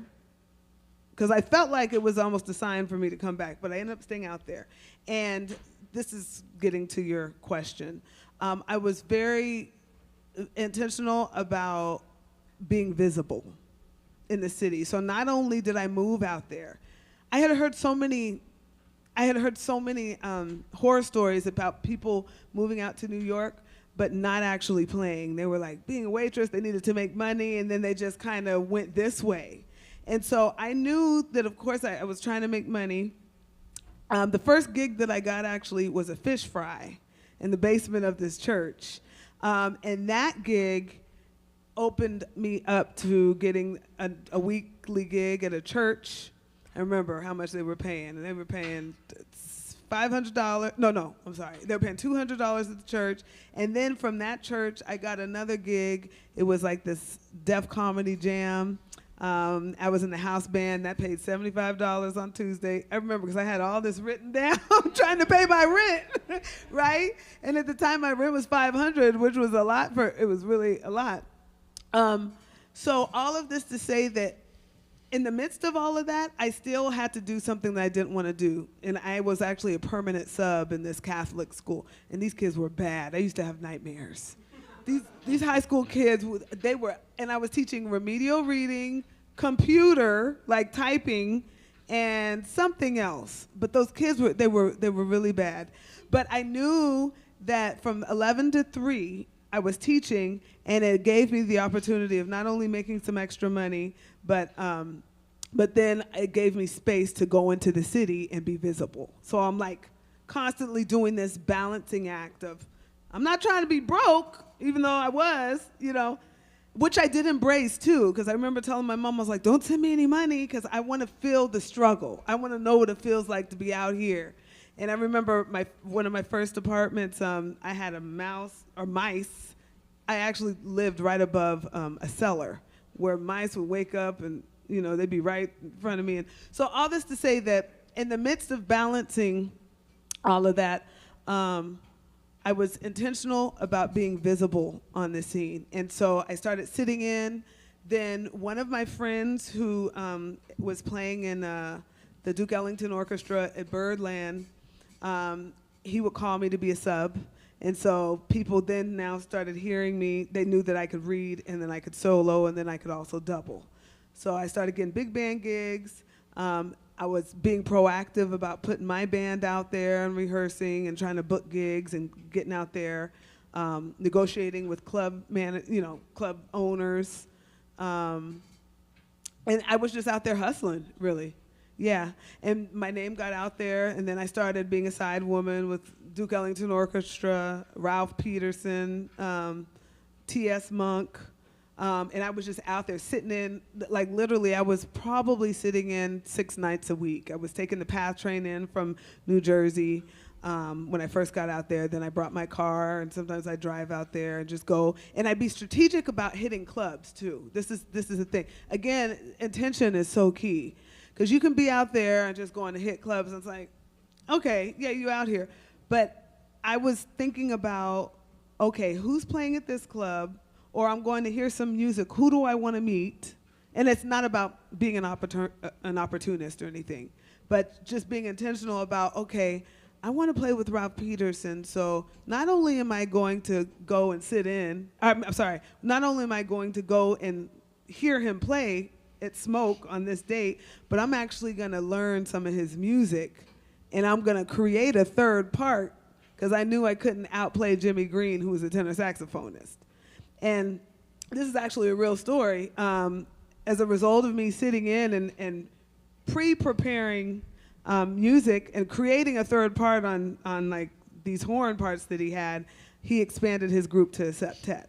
because I felt like it was almost a sign for me to come back, but I ended up staying out there. And this is getting to your question. I was very intentional about being visible in the city. So not only did I move out there, I had heard so many horror stories about people moving out to New York, but not actually playing. They were like being a waitress, they needed to make money, and then they just kind of went this way. And so I knew that, of course, I was trying to make money. The first gig that I got actually was a fish fry in the basement of this church. And that gig opened me up to getting a weekly gig at a church. I remember how much they were paying, and they were paying $500. No, I'm sorry. They were paying $200 at the church, and then from that church, I got another gig. It was like this Def Comedy Jam. I was in the house band that paid $75 on Tuesday. I remember because I had all this written down, trying to pay my rent, right? And at the time, my rent was $500, which was a lot it was really a lot. So all of this to say that in the midst of all of that, I still had to do something that I didn't want to do. And I was actually a permanent sub in this Catholic school. And these kids were bad. I used to have nightmares. These high school kids, and I was teaching remedial reading, computer, like typing, and something else. But those kids they were really bad. But I knew that from 11 to 3, I was teaching, and it gave me the opportunity of not only making some extra money, but then it gave me space to go into the city and be visible. So I'm like constantly doing this balancing act of, I'm not trying to be broke, even though I was, which I did embrace too, because I remember telling my mom, I was like, don't send me any money, because I want to feel the struggle. I want to know what it feels like to be out here. And I remember one of my first apartments, I had mice. I actually lived right above a cellar where mice would wake up and, they'd be right in front of me. And so all this to say that in the midst of balancing all of that, I was intentional about being visible on the scene. And so I started sitting in. Then one of my friends who was playing in the Duke Ellington Orchestra at Birdland, he would call me to be a sub. And so people then now started hearing me. They knew that I could read, and then I could solo, and then I could also double. So I started getting big band gigs. I was being proactive about putting my band out there and rehearsing and trying to book gigs and getting out there, negotiating with club owners. And I was just out there hustling, really. Yeah, and my name got out there, and then I started being a side woman with Duke Ellington Orchestra, Ralph Peterson, T.S. Monk, and I was just out there sitting in, like literally I was probably sitting in 6 nights a week. I was taking the PATH train in from New Jersey when I first got out there. Then I brought my car, and sometimes I drive out there and just go. And I'd be strategic about hitting clubs too. This is the thing. Again, intention is so key. Because you can be out there and just going to hit clubs, and it's like, okay, yeah, you out here. But I was thinking about, okay, who's playing at this club? Or I'm going to hear some music. Who do I want to meet? And it's not about being an opportunist or anything, but just being intentional about, okay, I want to play with Ralph Peterson, so not only am I going to go and sit in, not only am I going to go and hear him play at Smoke on this date, but I'm actually going to learn some of his music, and I'm going to create a third part, because I knew I couldn't outplay Jimmy Green, who was a tenor saxophonist. And this is actually a real story. As a result of me sitting in and pre-preparing music and creating a third part on like these horn parts that he expanded his group to a septet.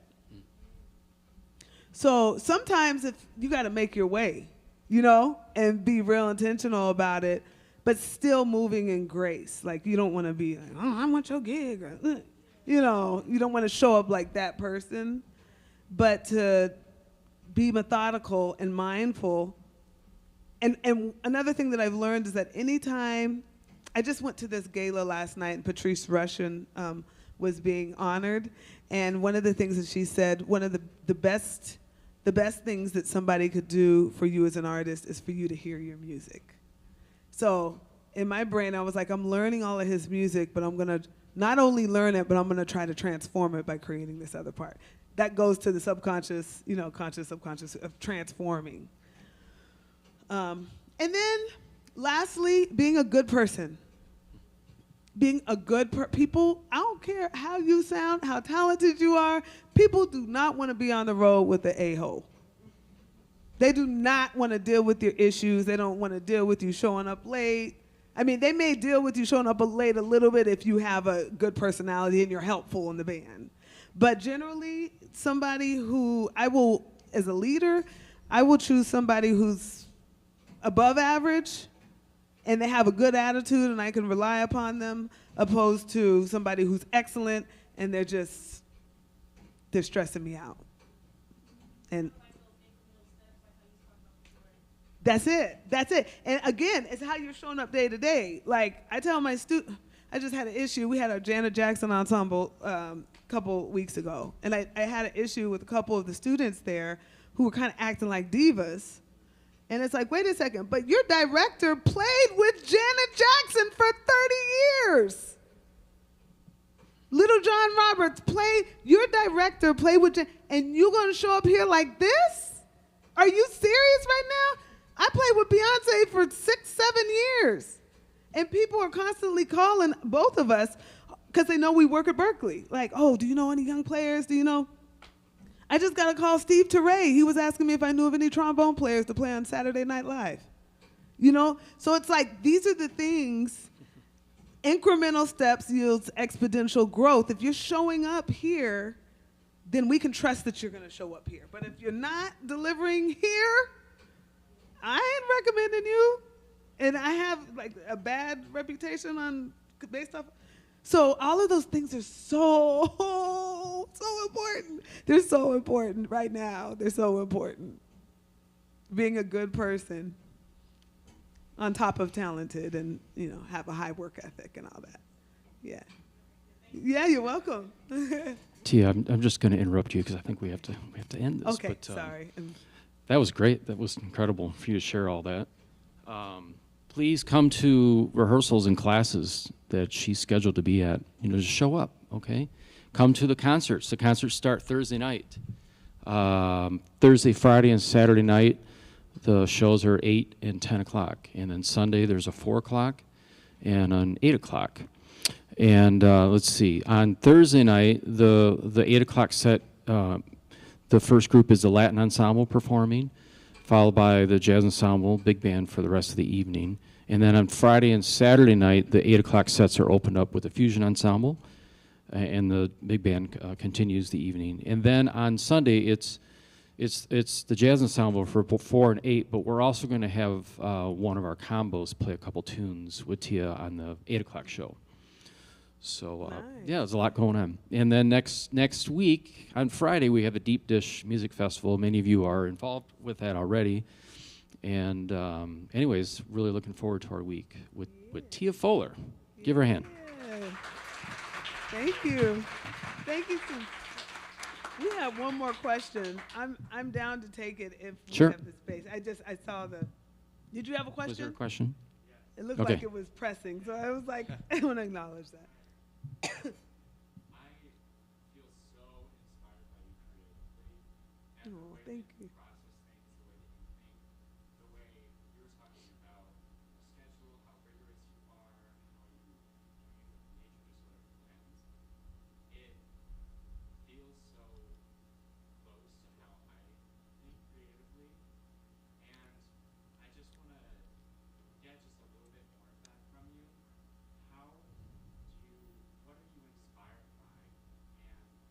So sometimes if you got to make your way, and be real intentional about it, but still moving in grace. Like you don't want to be like, oh, I want your gig. Or, you know, you don't want to show up like that person, but to be methodical and mindful. And another thing that I've learned is that anytime, I just went to this gala last night and Patrice Rushen was being honored. And one of the things that she said, one of the best things that somebody could do for you as an artist is for you to hear your music. So in my brain, I was like, I'm learning all of his music, but I'm gonna not only learn it, but I'm gonna try to transform it by creating this other part. That goes to the subconscious, you know, conscious, subconscious of transforming. And then lastly, being a good person. Being a good people, I don't care how you sound, how talented you are, people do not want to be on the road with the a-hole. They do not want to deal with your issues. They don't want to deal with you showing up late. I mean, they may deal with you showing up late a little bit if you have a good personality and you're helpful in the band. But generally, somebody who I will, as a leader, I will choose somebody who's above average and they have a good attitude and I can rely upon them, opposed to somebody who's excellent and they're stressing me out. And that's it. And again, it's how you're showing up day to day. Like I tell my students, I just had an issue. We had our Janet Jackson ensemble a couple weeks ago. And I had an issue with a couple of the students there who were kind of acting like divas. And it's like, wait a second, but your director played with Janet Jackson for 30 years. Little John Roberts your director played with Janet, and you're gonna show up here like this? Are you serious right now? I played with Beyonce for 6-7 years. And people are constantly calling both of us because they know we work at Berkeley. Like, oh, do you know any young players? Do you know? I just got to call Steve Teray. He was asking me if I knew of any trombone players to play on Saturday Night Live. You know? So it's like, these are the things, incremental steps yields exponential growth. If you're showing up here, then we can trust that you're going to show up here. But if you're not delivering here, I ain't recommending you. And I have like a bad reputation based off. So all of those things are so important. They're so important right now. They're so important. Being a good person on top of talented and, you know, have a high work ethic and all that. Yeah. Yeah, you're welcome. Tia, I'm just going to interrupt you because I think we have to end this. Okay, but, sorry. That was great. That was incredible for you to share all that. Please come to rehearsals and classes that she's scheduled to be at. You know, just show up, okay? Come to the concerts. The concerts start Thursday night. Thursday, Friday, and Saturday night, the shows are 8 and 10 o'clock. And then Sunday, there's a 4 o'clock and an 8 o'clock. And let's see, on Thursday night, the 8 o'clock set, the first group is the Latin Ensemble performing, followed by the Jazz Ensemble, big band for the rest of the evening. And then on Friday and Saturday night, the 8 o'clock sets are opened up with the Fusion Ensemble, and the big band continues the evening. And then on Sunday, it's the Jazz Ensemble for 4 and 8, but we're also going to have one of our combos play a couple tunes with Tia on the 8 o'clock show. So Nice. yeah, there's a lot going on. And then next week on Friday we have a Deep Dish Music Festival. Many of you are involved with that already. And anyways, really looking forward to our week with Tia Fuller. Give her a hand. Yeah. Thank you. Thank you. We have one more question. I'm down to take it if we Sure. have the space. I saw the. Did you have a question? Was there a question? It looked Okay. like it was pressing, so I was like, I want to acknowledge that. I feel so inspired by you creatively and Oh, the way thank that you. you process things, the way that you think, the way you were talking about a schedule, how rigorous you are, how you communicate with nature to sort of blend. It feels so close to how I think creatively, and I just want to get just a little bit more of that from you. What are you inspired by, and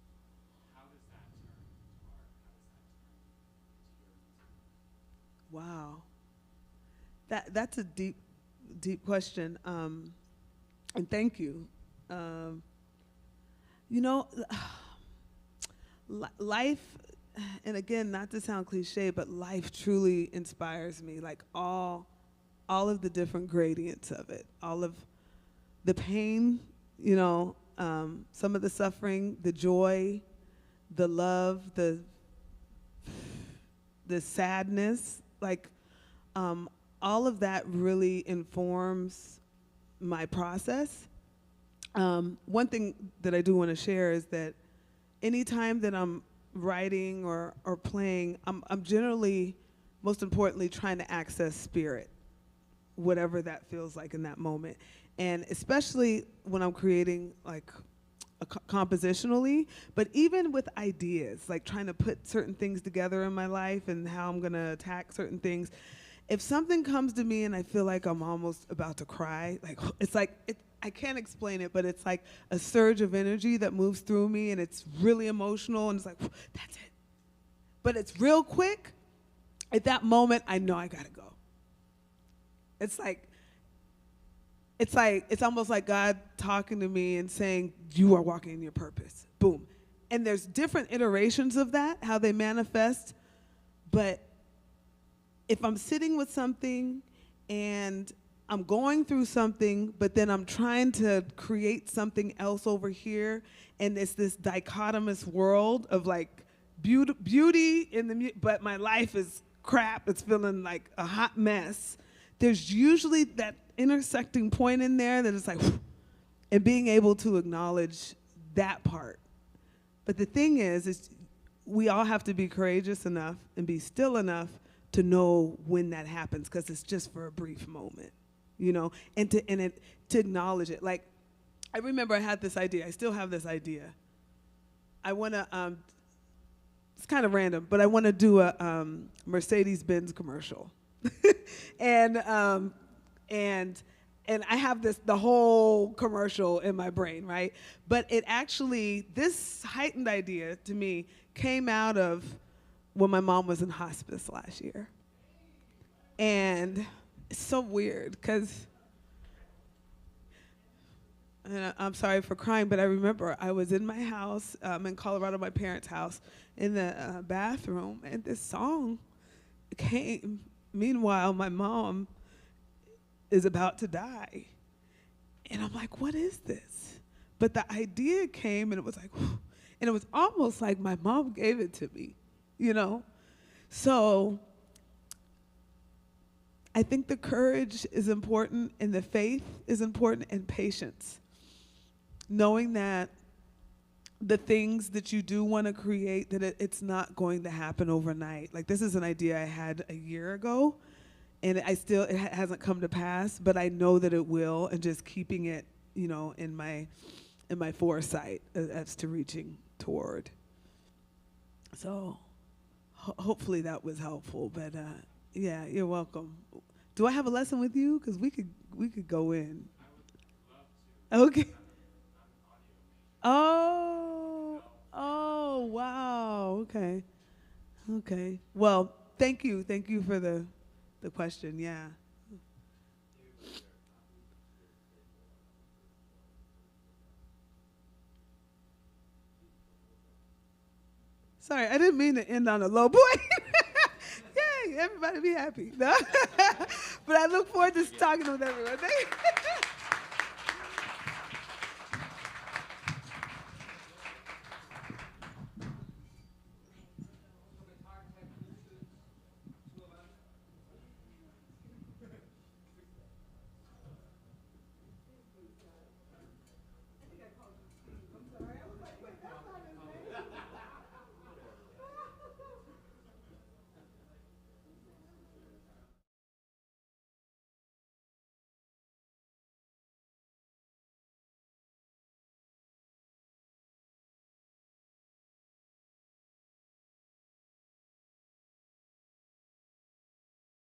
how does that turn into art? How does that turn into your music? Wow. That's a deep question. And thank you. You know, life, and again, not to sound cliche, but life truly inspires me. Like all of the different gradients of it, all of the pain, you know, some of the suffering, the joy, the love, the sadness, like all of that really informs my process. One thing that I do want to share is that anytime that I'm writing or playing, I'm generally, most importantly, trying to access spirit, whatever that feels like in that moment. And especially when I'm creating like compositionally, but even with ideas, like trying to put certain things together in my life and how I'm gonna attack certain things. If something comes to me and I feel like I'm almost about to cry, like it's like, I can't explain it, but it's like a surge of energy that moves through me and it's really emotional and it's like, that's it. But it's real quick. At that moment, I know I gotta go. It's almost like God talking to me and saying, you are walking in your purpose. Boom. And there's different iterations of that, how they manifest. But if I'm sitting with something and I'm going through something, but then I'm trying to create something else over here, and it's this dichotomous world of like beauty in the, but my life is crap, it's feeling like a hot mess. There's usually that intersecting point in there that it's like, and being able to acknowledge that part. But the thing is we all have to be courageous enough and be still enough to know when that happens, because it's just for a brief moment, you know, and to acknowledge it. Like, I remember I had this idea. I still have this idea. I want to, it's kind of random, but I want to do a Mercedes-Benz commercial. And I have the whole commercial in my brain, right? But it actually, this heightened idea to me came out of when my mom was in hospice last year. And it's so weird because, and I'm sorry for crying, but I remember I was in my house, in Colorado, my parents' house, in the bathroom, and this song came. Meanwhile, my mom is about to die. And I'm like, what is this? But the idea came, and it was like, whew, and it was almost like my mom gave it to me, you know? So I think the courage is important, and the faith is important, and patience. Knowing that the things that you do want to create, that it's not going to happen overnight. Like, this is an idea I had a year ago, and it hasn't come to pass, but I know that it will, and just keeping it, you know, in my foresight as to reaching toward. So hopefully that was helpful, but yeah, you're welcome. Do I have a lesson with you? Because we could go in. I would love to. Okay. Oh, wow. Okay. Well, thank you for the question. Yeah. Sorry, I didn't mean to end on a low point. Yay, everybody be happy. No? But I look forward to talking with everyone.